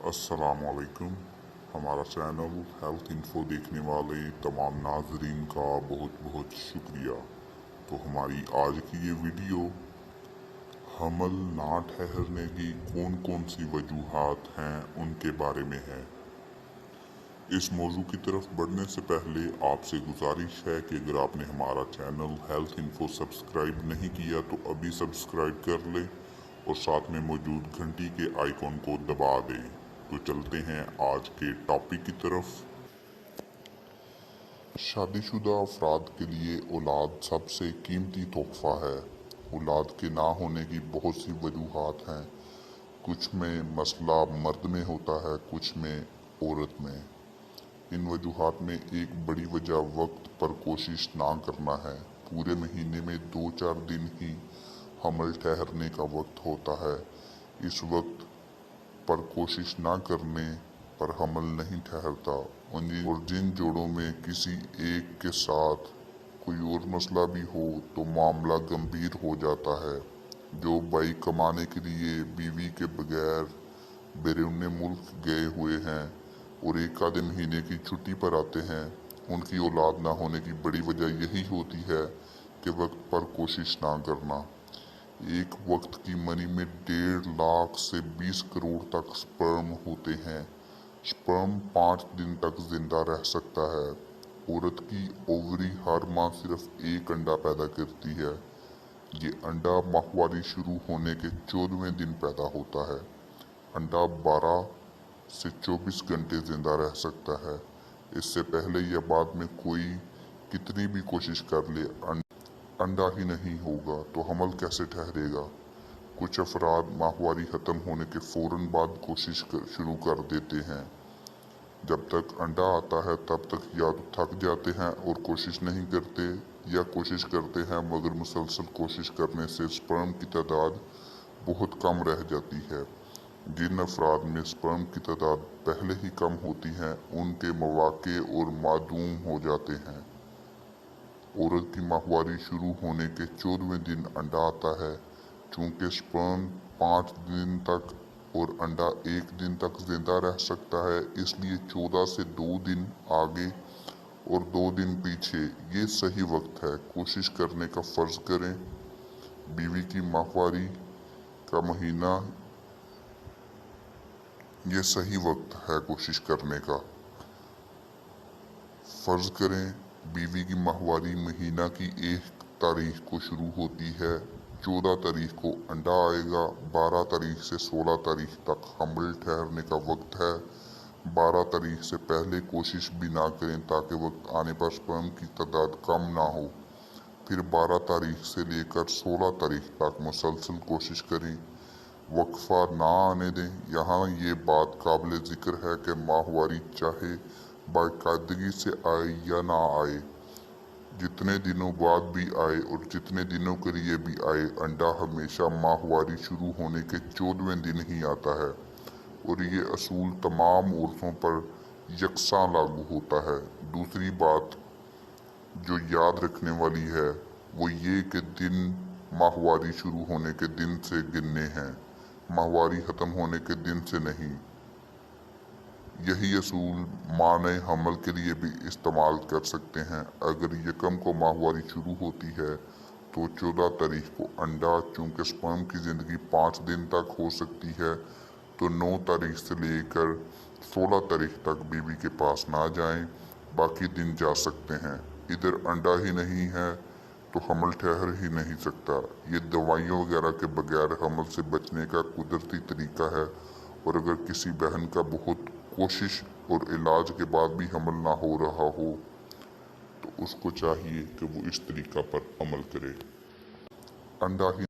अस्सलाम वालेकुम। हमारा चैनल हेल्थ इन्फो देखने वाले तमाम नाजरीन का बहुत बहुत शुक्रिया। तो हमारी आज की ये वीडियो हमल ना ठहरने की कौन कौन सी वजूहात हैं उनके बारे में है। इस मौजू की तरफ बढ़ने से पहले आपसे गुजारिश है कि अगर आपने हमारा चैनल हेल्थ इन्फो सब्सक्राइब नहीं किया तो अभी सब्सक्राइब कर लें और साथ में मौजूद घंटी के आइकॉन को दबा दें। तो चलते हैं आज के टॉपिक की तरफ। शादीशुदा अफराद के लिए औलाद सबसे कीमती तोहफा है। औलाद के ना होने की बहुत सी वजूहात हैं। कुछ में मसला मर्द में होता है, कुछ में औरत में। इन वजूहात में एक बड़ी वजह वक्त पर कोशिश ना करना है। पूरे महीने में 2-4 दिन ही हमल ठहरने का वक्त होता है। इस वक्त पर कोशिश ना करने पर हमल नहीं ठहरता और जिन जोड़ों में किसी एक के साथ कोई और मसला भी हो तो मामला गंभीर हो जाता है। जो भाई कमाने के लिए बीवी के बगैर बैरून मुल्क गए हुए हैं और एक आधे महीने की छुट्टी पर आते हैं, उनकी औलाद ना होने की बड़ी वजह यही होती है कि वक्त पर कोशिश ना करना। एक वक्त की मनी में 1.5 लाख से 20 करोड़ तक स्पर्म होते हैं। स्पर्म 5 दिन तक जिंदा रह सकता है। औरत की ओवरी हर माह सिर्फ एक अंडा पैदा करती है। ये अंडा माहवारी शुरू होने के 14वें दिन पैदा होता है। अंडा 12 से 24 घंटे जिंदा रह सकता है। इससे पहले या बाद में कोई कितनी भी कोशिश कर ले अंडा ही नहीं होगा तो हमल कैसे ठहरेगा। कुछ अफराद माहवारी ख़त्म होने के फ़ौरन बाद कोशिश शुरू कर देते हैं। जब तक अंडा आता है तब तक या तो थक जाते हैं और कोशिश नहीं करते या कोशिश करते हैं मगर मुसलसल कोशिश करने से स्पर्म की तादाद बहुत कम रह जाती है। जिन अफराद में स्पर्म की तादाद पहले ही कम होती है उनके मौके और मादूम हो जाते हैं। औरत की माहवारी शुरू होने के 14वें दिन अंडा आता है। चूँकि स्पर्म 5 दिन तक और अंडा 1 दिन तक जिंदा रह सकता है, इसलिए 14 से 2 दिन आगे और 2 दिन पीछे ये सही वक्त है। कोशिश करने का फ़र्ज़ करें। बीवी की माहवारी का महीना ये सही वक्त है कोशिश करने का। फ़र्ज़ करें बीवी की माहवारी महीना की 1 तारीख को शुरू होती है। 14 तारीख को अंडा आएगा। 12 तारीख से 16 तारीख तक हमल ठहरने का वक्त है। 12 तारीख से पहले कोशिश भी ना करें ताकि वक्त आने पर स्पर्म की तादाद कम ना हो। फिर 12 तारीख से लेकर 16 तारीख तक मुसलसल कोशिश करें। वक्फा ना आने दें। यहाँ ये बात काबिल ज़िक्र है कि माहवारी चाहे बाकायदगी से आए या ना आए, जितने दिनों बाद भी आए और जितने दिनों के लिए भी आए, अंडा हमेशा माहवारी शुरू होने के 14वें दिन ही आता है और ये असूल तमाम औरतों पर यकसा लागू होता है। दूसरी बात जो याद रखने वाली है वो ये कि दिन माहवारी शुरू होने के दिन से गिनने हैं, माहवारी ख़त्म होने के दिन से नहीं। यही असूल माने हमल के लिए भी इस्तेमाल कर सकते हैं। अगर यकम को माहवारी शुरू होती है तो 14 तारीख को अंडा, चूँकि स्पर्म की ज़िंदगी 5 दिन तक हो सकती है तो 9 तारीख से लेकर 16 तारीख तक बीवी के पास ना जाएं, बाकी दिन जा सकते हैं। इधर अंडा ही नहीं है तो हमल ठहर ही नहीं सकता। ये दवाइयों वगैरह के बगैर हमल से बचने का कुदरती तरीका है और अगर किसी बहन का बहुत कोशिश और इलाज के बाद भी हमल ना हो रहा हो तो उसको चाहिए कि वो इस तरीका पर अमल करे। अंडा ही